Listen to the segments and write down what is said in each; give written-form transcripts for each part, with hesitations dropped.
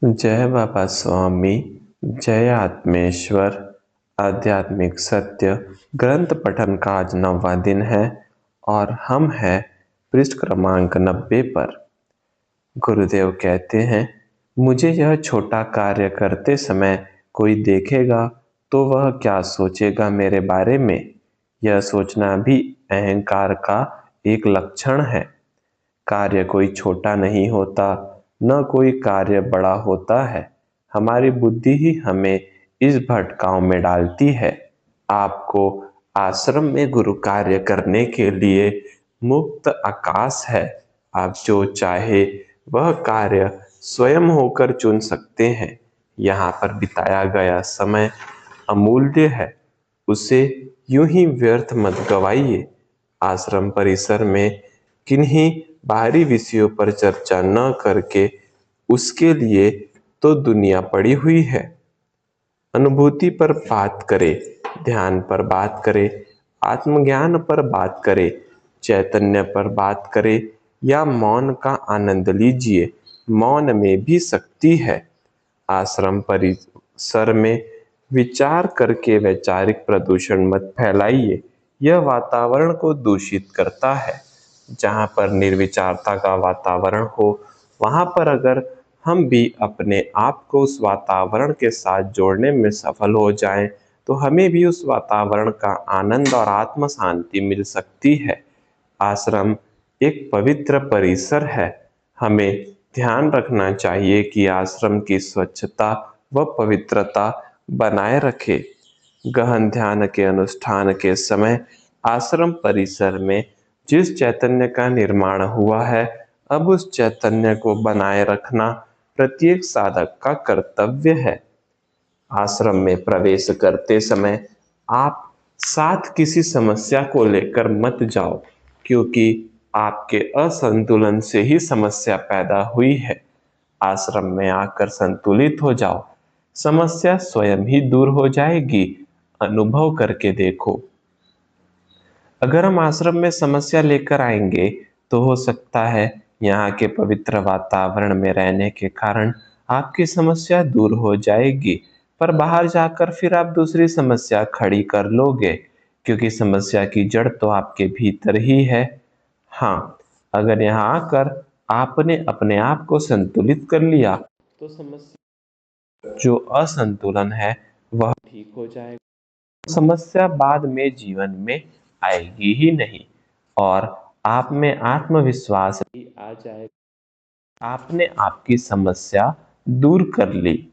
जय बाबा स्वामी। जय आत्मेश्वर। आध्यात्मिक सत्य ग्रंथ पठन का आज 9वां दिन है और हम हैं पृष्ठ क्रमांक 90 पर। गुरुदेव कहते हैं, मुझे यह छोटा कार्य करते समय कोई देखेगा तो वह क्या सोचेगा मेरे बारे में। यह सोचना भी अहंकार का एक लक्षण है। कार्य कोई छोटा नहीं होता, न कोई कार्य बड़ा होता है। हमारी बुद्धि ही हमें इस भटकाव में डालती है। आपको आश्रम में गुरु कार्य करने के लिए मुक्त आकाश है। आप जो चाहे वह कार्य स्वयं होकर चुन सकते हैं। यहाँ पर बिताया गया समय अमूल्य है, उसे यूं ही व्यर्थ मत गवाइए। आश्रम परिसर में किन्हीं बाहरी विषयों पर चर्चा न करके उसके लिए तो दुनिया पड़ी हुई है। अनुभूति पर बात करें, ध्यान पर बात करें, आत्मज्ञान पर बात करें, चैतन्य पर बात करें या मौन का आनंद लीजिए। मौन में भी शक्ति है। आश्रम परिसर में विचार करके वैचारिक प्रदूषण मत फैलाइए। यह वातावरण को दूषित करता है। जहाँ पर निर्विचारता का वातावरण हो, वहाँ पर अगर हम भी अपने आप को उस वातावरण के साथ जोड़ने में सफल हो जाएं, तो हमें भी उस वातावरण का आनंद और आत्म शांति मिल सकती है। आश्रम एक पवित्र परिसर है। हमें ध्यान रखना चाहिए कि आश्रम की स्वच्छता व पवित्रता बनाए रखे। गहन ध्यान के अनुष्ठान के समय आश्रम परिसर में जिस चैतन्य का निर्माण हुआ है, अब उस चैतन्य को बनाए रखना प्रत्येक साधक का कर्तव्य है। आश्रम में प्रवेश करते समय आप साथ किसी समस्या को लेकर मत जाओ, क्योंकि आपके असंतुलन से ही समस्या पैदा हुई है। आश्रम में आकर संतुलित हो जाओ, समस्या स्वयं ही दूर हो जाएगी। अनुभव करके देखो। अगर हम आश्रम में समस्या लेकर आएंगे तो हो सकता है यहाँ के पवित्र वातावरण में रहने के कारण आपकी समस्या दूर हो जाएगी, पर बाहर जाकर फिर आप दूसरी समस्या खड़ी कर लोगे, क्योंकि समस्या की जड़ तो आपके भीतर ही है। हाँ, अगर यहाँ आकर आपने अपने आप को संतुलित कर लिया तो समस्या जो असंतुलन है वह ठीक हो जाएगा। समस्या बाद में जीवन में आएगी ही नहीं और आप में आत्मविश्वास भी आ जाएगा। आपने आपकी समस्या दूर कर ली।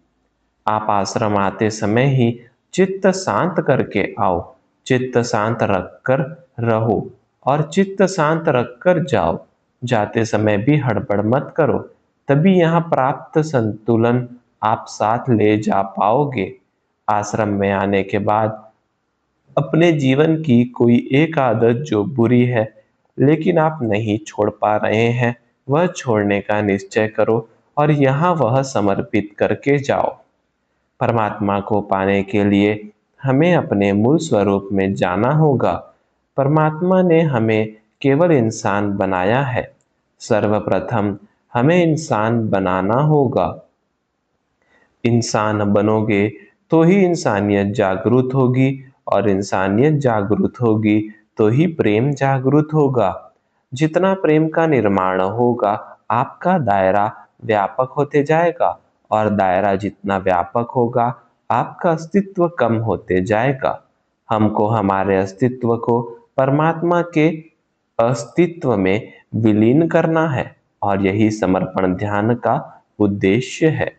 आप आश्रम आते समय ही चित्त शांत करके आओ। चित्त शांत रखकर रहो और चित्त शांत रखकर जाओ। जाते समय भी हड़बड़ मत करो, तभी यहाँ प्राप्त संतुलन आप साथ ले जा पाओगे। आश्रम में आने के बाद अपने जीवन की कोई एक आदत जो बुरी है लेकिन आप नहीं छोड़ पा रहे हैं, वह छोड़ने का निश्चय करो और यहाँ वह समर्पित करके जाओ। परमात्मा को पाने के लिए हमें अपने मूल स्वरूप में जाना होगा। परमात्मा ने हमें केवल इंसान बनाया है। सर्वप्रथम हमें इंसान बनाना होगा। इंसान बनोगे तो ही इंसानियत जागृत होगी और इंसानियत जागृत होगी तो ही प्रेम जागृत होगा। जितना प्रेम का निर्माण होगा, आपका दायरा व्यापक होते जाएगा और दायरा जितना व्यापक होगा, आपका अस्तित्व कम होते जाएगा। हमको हमारे अस्तित्व को परमात्मा के अस्तित्व में विलीन करना है और यही समर्पण ध्यान का उद्देश्य है।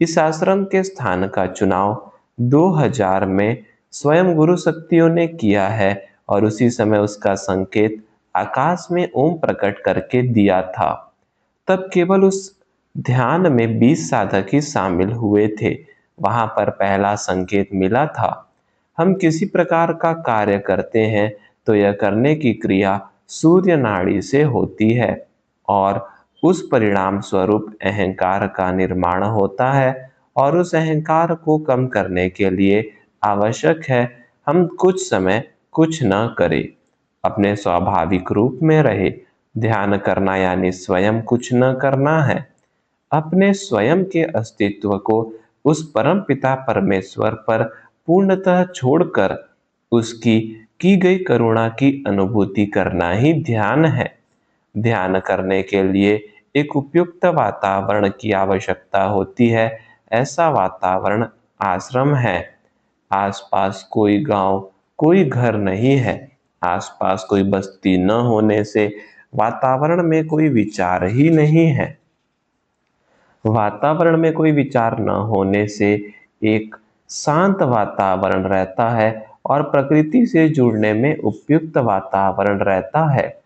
इस आश्रम के स्थान का चुनाव 2000 में स्वयं गुरु शक्तियों ने किया है और उसी समय उसका संकेत आकाश में ओम प्रकट करके दिया था। तब केवल उस ध्यान में 20 साधक ही शामिल हुए थे। वहां पर पहला संकेत मिला था। हम किसी प्रकार का कार्य करते हैं तो यह करने की क्रिया सूर्य नाड़ी से होती है और उस परिणाम स्वरूप अहंकार का निर्माण होता है और उस अहंकार को कम करने के लिए आवश्यक है हम कुछ समय कुछ न करें, अपने स्वाभाविक रूप में रहे। ध्यान करना यानी स्वयं कुछ न करना है। अपने स्वयं के अस्तित्व को उस परमपिता परमेश्वर पर पूर्णतः छोड़कर उसकी की गई करुणा की अनुभूति करना ही ध्यान है। ध्यान करने के लिए एक उपयुक्त वातावरण की आवश्यकता होती है। ऐसा वातावरण आश्रम है। आसपास कोई गांव, कोई घर नहीं है। आसपास कोई बस्ती न होने से वातावरण में कोई विचार ही नहीं है। वातावरण में कोई विचार न होने से एक शांत वातावरण रहता है और प्रकृति से जुड़ने में उपयुक्त वातावरण रहता है।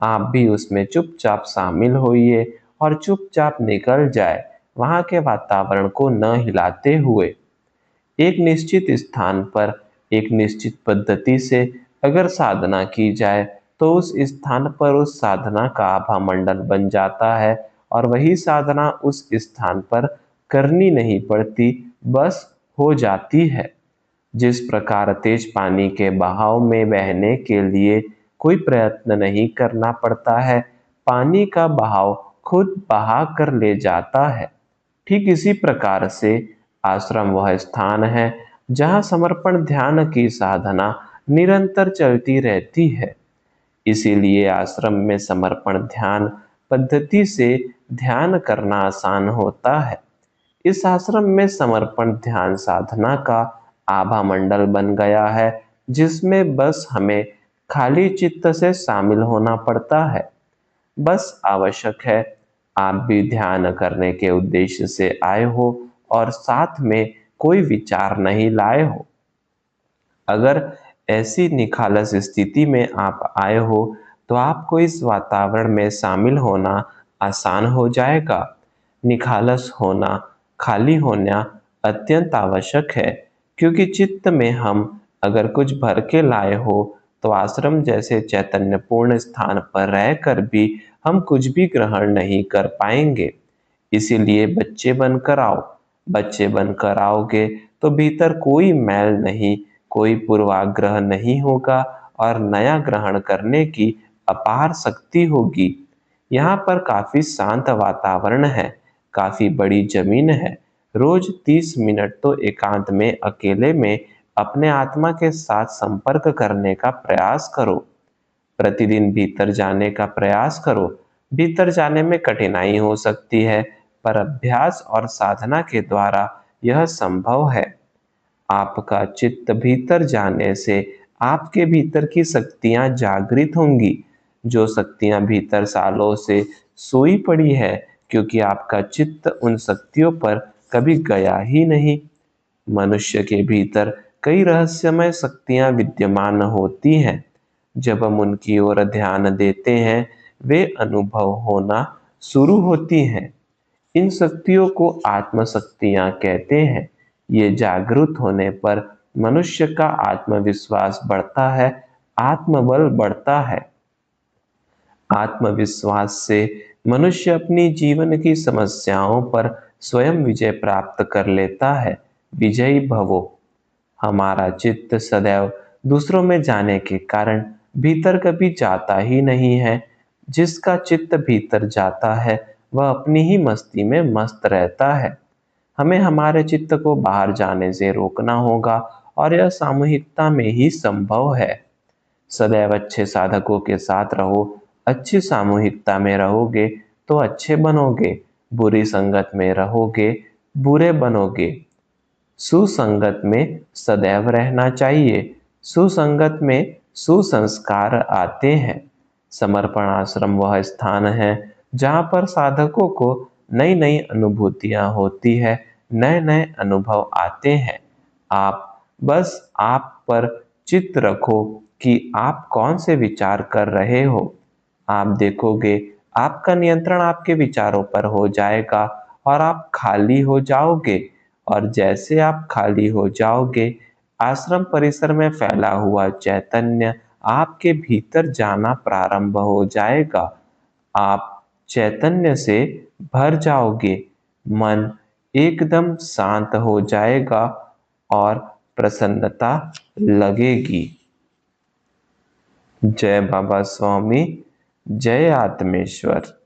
आप भी उसमें चुपचाप शामिल होइए और चुपचाप निकल जाए, वहां के वातावरण को न हिलाते हुए। एक निश्चित स्थान पर एक निश्चित पद्धति से अगर साधना की जाए तो उस स्थान पर उस साधना का आभा मंडल बन जाता है और वही साधना उस स्थान पर करनी नहीं पड़ती, बस हो जाती है। जिस प्रकार तेज पानी के बहाव में बहने के लिए कोई प्रयत्न नहीं करना पड़ता है, पानी का बहाव खुद बहा कर ले जाता है। ठीक इसी प्रकार से आश्रम वह स्थान है जहाँ समर्पण ध्यान की साधना निरंतर चलती रहती है। इसीलिए आश्रम में समर्पण ध्यान पद्धति से ध्यान करना आसान होता है। इस आश्रम में समर्पण ध्यान साधना का आभा मंडल बन गया है, जिसमें बस हमें खाली चित्त से शामिल होना पड़ता है। बस आवश्यक है आप भी ध्यान करने के उद्देश्य से आए हो और साथ में कोई विचार नहीं लाए हो। अगर ऐसी निखालस स्थिति में आप आए हो तो आपको इस वातावरण में शामिल होना आसान हो जाएगा। निखालस होना, खाली होना अत्यंत आवश्यक है, क्योंकि चित्त में हम अगर कुछ भर के लाए हो तो आश्रम जैसे चैतन्यपूर्ण स्थान पर रहकर भी हम कुछ भी ग्रहण नहीं कर पाएंगे। इसीलिए बच्चे बनकर आओ। बच्चे बनकर आओगे तो भीतर कोई मैल नहीं, कोई पूर्वाग्रह नहीं होगा और नया ग्रहण करने की अपार शक्ति होगी। यहाँ पर काफी शांत वातावरण है, काफी बड़ी जमीन है। रोज 30 मिनट तो एकांत में अकेले में अपने आत्मा के साथ संपर्क करने का प्रयास करो। प्रतिदिन भीतर जाने का प्रयास करो। भीतर जाने में कठिनाई हो सकती है, पर अभ्यास और साधना के द्वारा यह संभव है। आपका चित्त भीतर जाने से आपके भीतर की शक्तियां जागृत होंगी, जो शक्तियां भीतर सालों से सोई पड़ी है, क्योंकि आपका चित्त उन शक्तियों पर कभी गया ही नहीं। मनुष्य के भीतर कई रहस्यमय शक्तियां विद्यमान होती हैं। जब हम उनकी ओर ध्यान देते हैं, वे अनुभव होना शुरू होती हैं। इन शक्तियों को आत्म शक्तियां कहते हैं। ये जागृत होने पर मनुष्य का आत्मविश्वास बढ़ता है, आत्मबल बढ़ता है। आत्मविश्वास से मनुष्य अपनी जीवन की समस्याओं पर स्वयं विजय प्राप्त कर लेता है। विजयी भवो। हमारा चित्त सदैव दूसरों में जाने के कारण भीतर कभी जाता ही नहीं है। जिसका चित्त भीतर जाता है वह अपनी ही मस्ती में मस्त रहता है। हमें हमारे चित्त को बाहर जाने से रोकना होगा और यह सामूहिकता में ही संभव है। सदैव अच्छे साधकों के साथ रहो। अच्छी सामूहिकता में रहोगे तो अच्छे बनोगे। बुरी संगत में रहोगे, बुरे बनोगे। सुसंगत में सदैव रहना चाहिए। सुसंगत में सुसंस्कार आते हैं। समर्पण आश्रम वह स्थान है जहाँ पर साधकों को नई नई अनुभूतियां होती है, नए नए अनुभव आते हैं। आप बस आप पर चित्त रखो कि आप कौन से विचार कर रहे हो। आप देखोगे आपका नियंत्रण आपके विचारों पर हो जाएगा और आप खाली हो जाओगे। और जैसे आप खाली हो जाओगे, आश्रम परिसर में फैला हुआ चैतन्य आपके भीतर जाना प्रारंभ हो जाएगा। आप चैतन्य से भर जाओगे। मन एकदम शांत हो जाएगा और प्रसन्नता लगेगी। जय बाबा स्वामी, जय आत्मेश्वर।